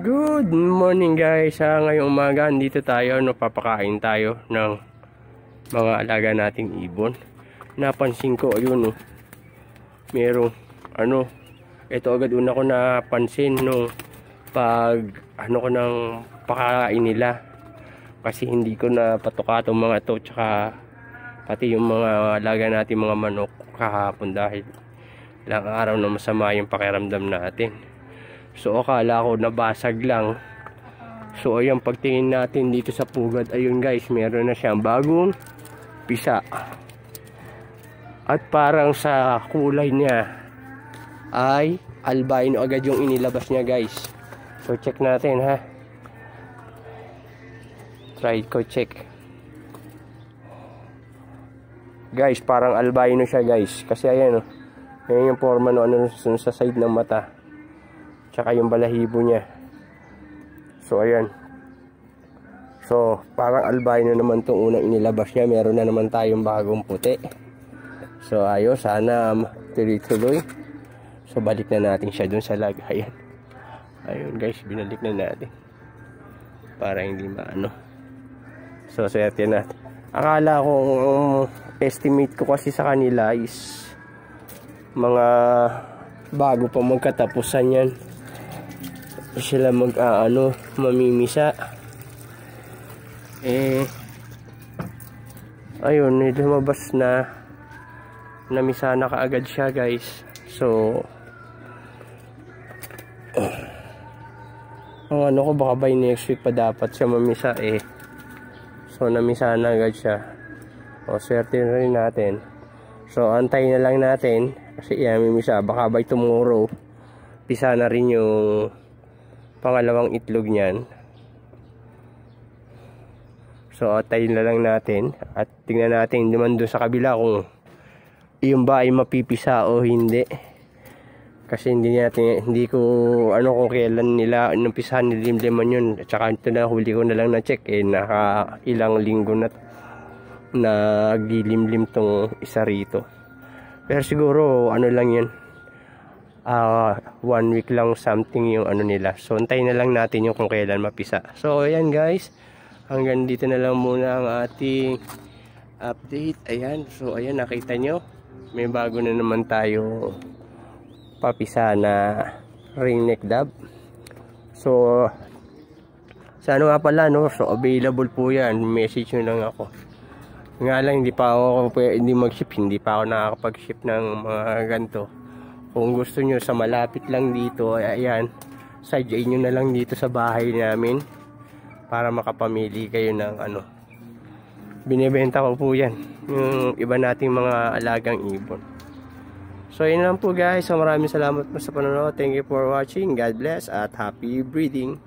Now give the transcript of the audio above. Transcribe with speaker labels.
Speaker 1: Good morning guys. Ngayong umaga dito tayo, papakain tayo ng mga alaga nating ibon. Napansin ko ayun merong ito agad una ko napansin nung pag ko ng pakain nila. Kasi hindi ko na patuka itong mga to, tsaka pati yung mga alaga natin mga manok kahapon dahil ilang araw na masama yung pakiramdam natin. So akala ko nabasag lang. So ayan, pagtingin natin dito sa pugad, ayun guys, meron na siyang bagong pisa. At parang sa kulay niya ay albino agad yung inilabas niya guys. So check natin ha. Try ko check. Guys, parang albino siya guys. Kasi ayan ayan yung forma sa side ng mata. Tsaka yung balahibo niya. So ayan. So parang albino naman itong unang inilabas niya. Meron na naman tayong bagong puti. So ayos, sana tuloy-tuloy. So balik na natin siya dun sa lag. Ayan. Ayun guys, binalik na natin. Para hindi So swerte natin. Akala ko estimate ko kasi sa kanila is mga bago pa magkatapusan yan sila mamimisa. Ayun, lumabas na namisa na kaagad siya guys. So ang ko baka by next week pa dapat siya mamisa So namisa na agad siya. O swerte na rin natin. So antayin na lang natin kasi mamimisa, baka by tomorrow pisa na rin yung pangalawang itlog niyan. So antayin na lang natin at tingnan natin naman doon sa kabila kung yung ba ay mapipisa o hindi. Kasi hindi ko kung kailan nila pisahan nilimliman yun. At saka ito na huli ko na lang na check naka ilang linggo na naglilimlim tong isa rito. Pero siguro lang yan, 1 week lang something yung nila. So antayin na lang natin yung kung kailan mapisa. So ayan guys, hanggang dito na lang muna ang ating update. Ayan, so ayan, nakita nyo may bago na naman tayo papisa na ringneck dove. So sa nga pala so available po yan, message nyo lang ako. Nga lang hindi pa ako mag-ship, hindi pa ako nakakapag-ship ng mga ganito. Kung gusto nyo sa malapit lang dito, ayan, sadyain nyo na lang dito sa bahay namin para makapamili kayo ng binibenta ko po yan, yung iba nating mga alagang ibon. So yun lang po guys, so maraming salamat po sa panonood. Thank you for watching, God bless at happy breeding.